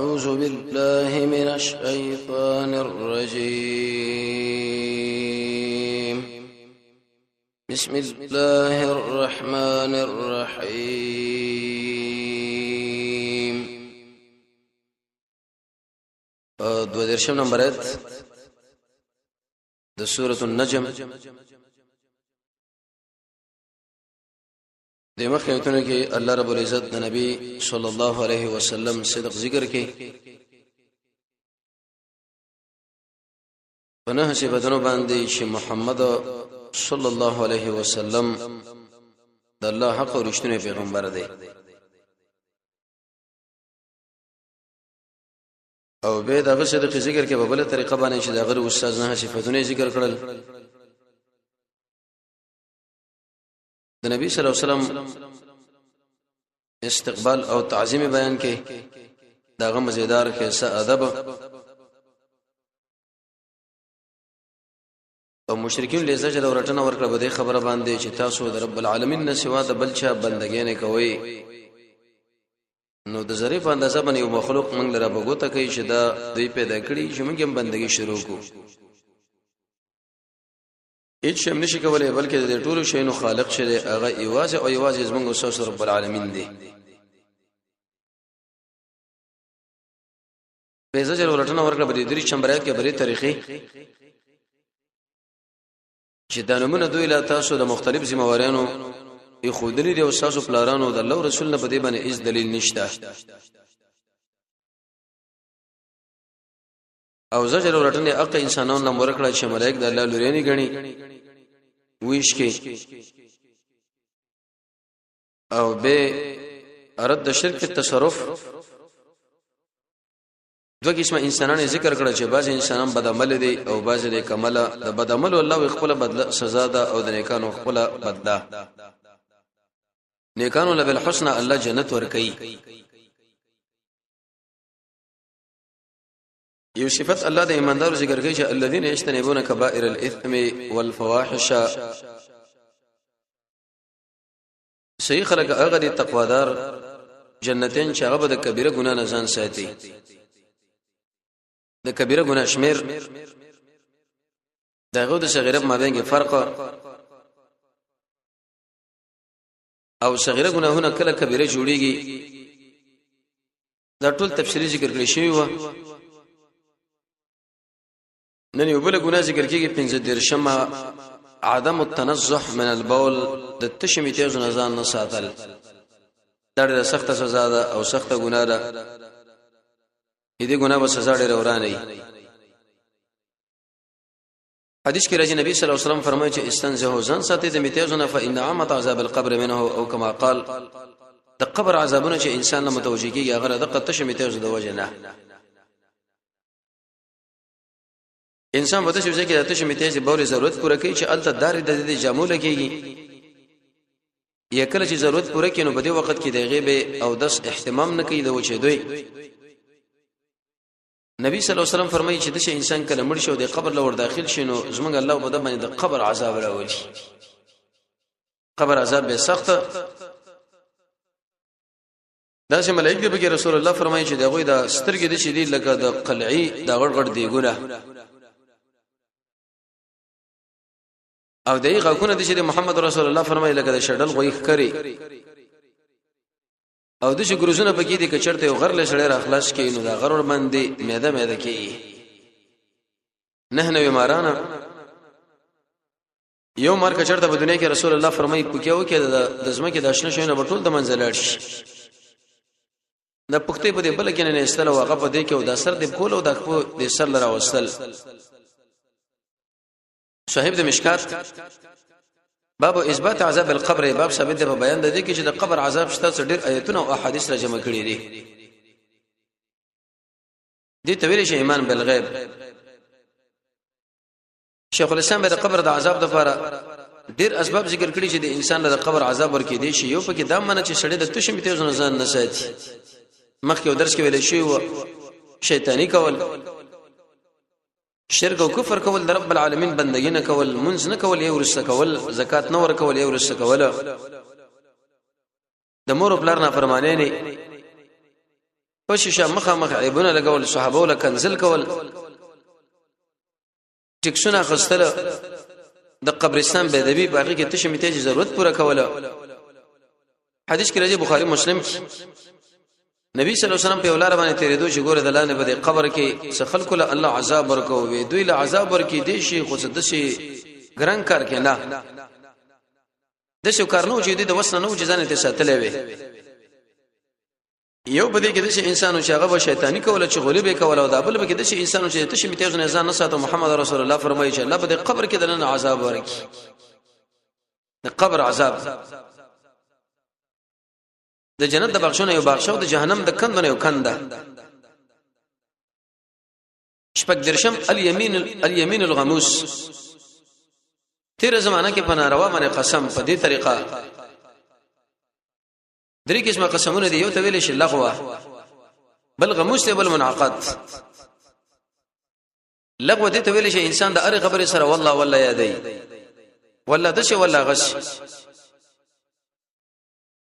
أعوذ بالله من الشيطان الرجيم بسم الله الرحمن الرحيم. دوادرشم نمبر آیت د سورة النجم د مخکې کې الله رب العزت د نبی صلی الله علیه وسلم صدق ذکر کې پنه صفاتونو باندې چې محمد صلی الله علیه وسلم د الله حق او رښتینی پیغمبر دی او به دغه صدق ذکر کې په بل طریقه باندې چې دغه استاد نه صفاتونه ذکر کړل. د نبی صلی الله علیه وسلم استقبال او تعظیم بیان کې داغه مزیدار کیسه ادب او مشرکین له زجر او رټنه ورکړه به خبره باندې چې تاسو د رب العالمین نه سوا د بل چا بندګۍ نه کوي نو د ظریف اندازه باندې یو مخلوق موږ لره بغوته کوي چې دا دوی پیدا کړی چې موږ هم بندګۍ شروع کو. هیڅ شم نشي کولای بلکې د ټولو شیانو خالق شری هغه ایواز او ایواز زمونږ اوسه رب العالمین دی. به زجر ورټنه ورکړه به درې چمبرات کې بری طریقې چې د نمونه دوی لا تاسو د مختلف ذمہوارانو یخودلی دی او تاسو پلارانو د الله رسول نه بده باندې هیڅ دلیل نشته او زجر ورټنه اق انسانانو نه ورکړه چې ملائک د الله لوريني غني ویش کې او به رد شرک تصرف دوه قسمه انسانانو ذکر کړل چې بعض انسانان بد عمل دي او بعض د کمال د بد عمل الله خپل بدله سزا ده او د نیکانو خپل بدله. نیکانو له بالحسنى الله جنت ورکي. یو صفت الله د ایماندارو ذکر کوي چې الذين يجتنبون كبائر الاثم والفواحش صحیح خلق هغه د تقوادار جنتین چې هغه د کبیره ګناه نه ځان ساتي. د کبیره ګناه شمیر دغه د صغیره مابین کې فرق او صغیره ګناهونه کله کبیره جوړیږي دا ټول تفصیلی ذکر کړی شوی و. نن یو بل ګناه ذکر کیږي 15 عدم التنزح من البول د تشمیته ځان نه ساتل دا ډېره سخت سزا ده او سخت ګناه ده. دې ګناه به سزا ډېره ورانه. حدیث کې راځي نبی صلی الله علیه وسلم فرمایي چې استنزهوا ځان ساتي د میتهونه فإن عامه عذاب القبر منه او كما قال د قبر عذابونه چې انسان له متوجي کیږي هغه د تشمیته د وجه نه. انسان وته چې کې د تشمیته د بول ضرورت پوره کوي چې الته دار د جامو لګيږي یا کله چې ضرورت پوره کینو په دې وخت کې د غیبه او داس اهتمام نه کوي د وچه دوی. نبی صلی الله علیه وسلم فرمایي چې د انسان کله مړ شو د قبر لور داخل شینو زمونږ الله په دمه د قبر عذاب راوړي. قبر عذاب به سخت دا چې ملائکه به رسول الله فرمایي چې دغه د سترګې د شدید لکه د قلعي د غړغړ دیګونه او دغه غونه د چې محمد رسول الله فرمایي لکه د شډل غوي خري او د شي ګروزونه پکې دي کچرته یو غر له سړی را خلاص کړي نو دا غرور باندې معده کې نه بیمارانه یو مار کچرته په دنیا کې رسول الله فرمایي پکېو کې د زمکه د آشنا شوی نه بټول د منځلړ شي د پختې په دې بل کې نه استل او هغه په دې کې او د سر د کول او د خپل د سر لرا وصل. صاحب د مشکات باب اثبات عذاب القبر باب ثابت دی په بیان د دې کې چې د قبر عذاب شته ډېر آیتونه او احادیث را جمع کړي دي. دې تویل شي ایمان بالغیب. شیخ الاسلام د قبر د عذاب لپاره ډېر اسباب ذکر کړي چې د انسان د قبر عذاب ورکې دي شي. یو پکې دا منه چې سړی د تشمیته ځان نه ساتي. مخکې درس کې ویل شوی و شیطانی کول شرک او کفر کول د رب العالمین بندګی نه کول منځ نه کول یو رسته کول زکات نه ور کول یو رسته کول د مور پلار نه فرمانه نه پښه مخه عیبونه لګول صحابه ول کنزل کول ټیکسونه خستله د قبرستان به ادبی باقي کې تشمیته ضرورت پوره کوله حدیث کې راځي بخاری مسلم کې نبی صلی الله علیه وسلم په ولاره باندې تیرېدو چې ګوره د لاندې به قبر کې څه خلکو له الله عذاب ورکو وي دوی له عذاب ورکی دي شي خو د شي ګران کار کې نه د شو کارنو چې د وسنه نو چې ځان ته ساتلې وي یو بده کې د انسانو چې هغه شیطانی کوله چې غلبې کوله او د بل به کې د انسانو چې ته شمیته ځنه ځان نه ساتو محمد رسول الله فرمایي چې الله به قبر کې دنه عذاب ورکي د قبر عذاب د جنت د بخښنه یو بخښو د جهنم د کندونه یو کنده شپږ درشم الیمین الغموس تیر زمانہ کې پناروا باندې قسم په دې طریقه درې قسمه قسمونه دي یو ته ویل شي لغوه بل غموس ته بل منعقد لغوه دې ته ویل شي انسان د اره خبره سره والله یادای والله دشه والله غش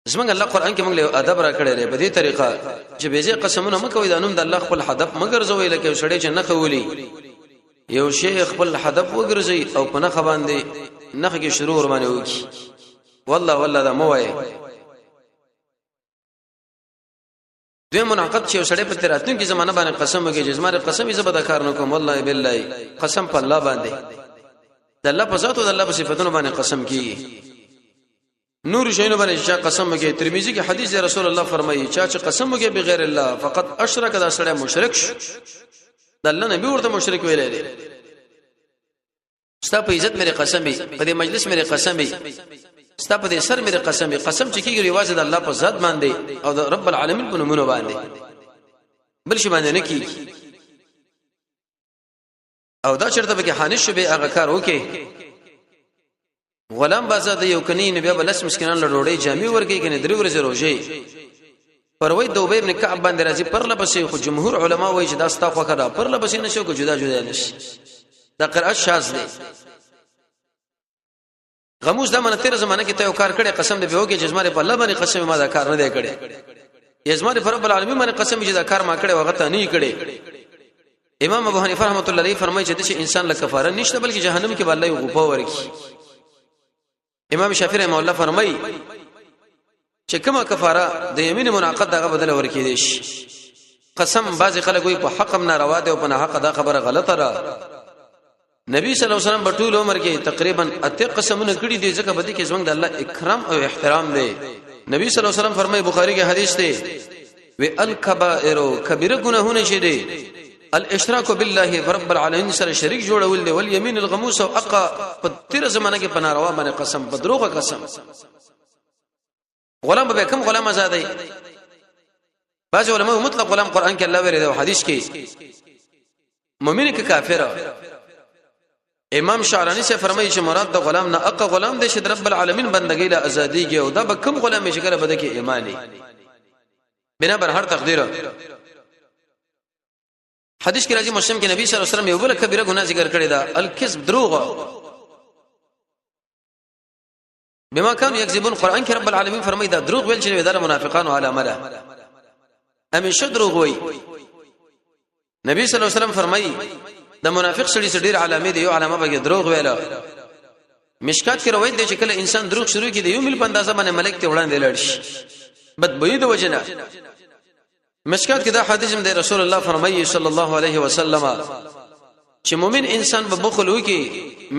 زمونږ الله قران کې موږ له ادب را کړی دی په دې طریقه چې به ځې قسمونه مکوې د انوم د الله خپل هدف مگر زوې لکه شړې چې نه خولي یو شیخ خپل هدف وګرځي او په نه باندې نخ کې شروع ور باندې وکي والله دا مو وای دوی منعقد چې شړې په تراتون کې زمانہ باندې قسم وکي چې زماره قسم یې زبده کار نه کوم والله بالله قسم په الله باندې د الله په ذات او د الله په صفاتونو باندې قسم کیږي نور شینو باندې چې قسم وکي ترمذی کې حدیث رسول الله فرمایي چې قسم وکي بغیر الله فقط اشرک دا سړی مشرک شو د الله نبی ورته مشرک ویلې دي ستا په عزت مې قسم په دې مجلس مې قسم ستا په دې سر مې قسم چې کیږي رواج د الله په ذات باندې او د رب العالمین په نومونو باندې بل شي باندې نه کیږي او دا چرته به حانش به هغه کار وکي غلام بازار یو کني نبی بلس مسکینان له ډوړې جامع ورګي کني درې ورځې روزي پروي دوبه ابن کعب باندې راځي پر لبسې خو جمهور علما وایي چې دا ستا خو کړه پر لبسې نشو کو جدا نشي دا قرأت شاذ دی غموس دا منه تیر زمانہ کې ته یو کار کړي قسم دې به وکي چې زماره په الله باندې قسم ما دا کار نه دی کړي یزماره پر رب العالمین باندې قسم چې دا کار ما کړي وغه ته نه کړي امام ابو حنیفه رحمۃ اللہ علیہ فرمایي چې د انسان له کفاره نشته بلکې جهنم کې به الله یو غوپه ورکی امام شافعی رحمه الله فرمایي چې کومه کفاره د یمین منعقد دغه بدل ورکی دي قسم بعضی خلک وي په حق نه روا دي او په نه حق دا خبره غلطه را نبی صلی الله علیه وسلم په ټول عمر کې تقریبا اته قسمونه کړي دي ځکه بده کې زمونږ د الله اکرام او احترام دی نبی صلی الله علیه وسلم فرمایي بخاری کې حدیث دی وی الکبائر کبیره گناهونه شي دي الاشراك بالله رب العالمین سره شریک جوړول دي ول یمین الغموس او اقا په تیر زمانہ کې پناروا باندې قسم په دروغه قسم غلام به کوم غلام آزادای بعض علماء مطلق غلام قران کې الله ورته او حدیث کې مؤمن کې کافر امام شعرانی سے فرمایي چې مراد د غلام نه اقا غلام دي چې رب العالمین بندګۍ له ازادي کې او دا به کوم غلام شي کړه بده کې ایمانی بنا بر هر تقدیر حدیث کې راځي مسلم کې نبی صلی الله علیه وسلم یو بل کبیره ګناه ذکر کړی دا الکذب دروغ بما كانوا يكذبون قران کې رب العالمین فرمایي دا دروغ ویل چې د منافقانو علامه ده همیشه دروغ وایي نبی صلی الله علیه وسلم فرمایي د منافق سړي ډېر علامه دي یو علامه به دروغ ویلا مشکات کې روایت دی چې کله انسان دروغ شروع کړي یو مل پندازه باندې ملک ته وړاندې لړ شي بدبوی د وجنه مشکات کې دا حدیث هم د رسول الله فرمایي صلی الله علیه وسلم چې مؤمن انسان به بخل وکي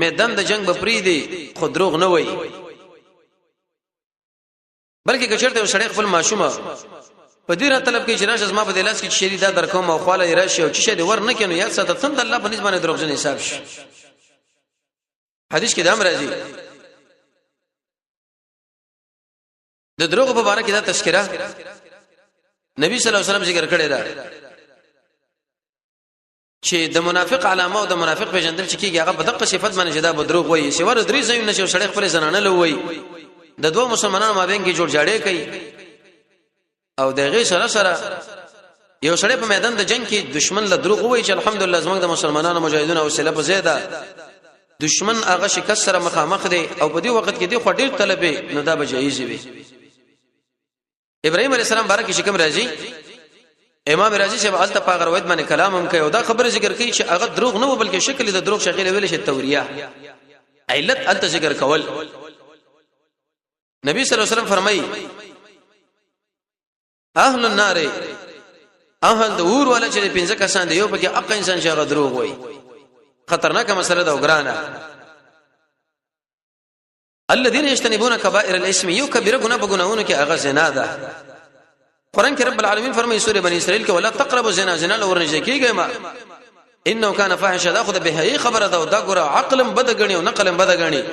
میدان د جنگ به پری دی خو دروغ نه وایي بلکې کچرته یو سړی خپل ماشومه په دې را طلب کې جناش ازما په دلاس کې شریدا درکوم او خاله راشي او چې شه دې ور نه کینو یا ست تم د الله په نسبت دروغجن حساب شي حدیث کې دا مرাজি د دروغ په اړه کې دا تذکرہ نبی صلی الله علیه وسلم ذکر کړی دا چې د منافق علامه او د منافق په جندل چې کیږي هغه په دغه صفت باندې جدا به دروغ وایي چې ور درې ځایونه چې سړی خپل زنانه لوي د دوه مسلمانانو مابین کې جوړ جاړې کوي او دغه سره یو سړی په میدان د جنگ کې دشمن له دروغ وایي چې الحمدلله زموږ د مسلمانانو مجاهدونو او سله په زیاده دشمن هغه شکست سره مخامخ دي او په دې وخت کې دی خو ډیر طلبه نو دا به جایز وي ابراهيم عليه السلام بارک شکم راځي امام رازی چې الته په روایت باندې کلام هم کوي او دا خبره ذکر کوي چې هغه دروغ نه بلکې شکل د دروغ شغله ویل شي توریه علت الته ذکر کول. نبی صلی الله علیه وسلم فرمایي اهل النار اهل د اور ولا چې 15 کسان دی یو پکې اق انسان چې هغه دروغ وایي خطرناک مسله ده وګرانه. الذين يجتنبون كبائر الاسم یو کبیره ګناه په ګناہوں کې هغه زنا ده. قران کې رب العالمین فرمایي سورې بنی اسرائیل کې ولا تقربوا الزنا زنا لور نه کېږئ ما انه كان فاحشه دا خو د بهایي خبره ده او دا ګره عقلم بد غني او نقلم بد غني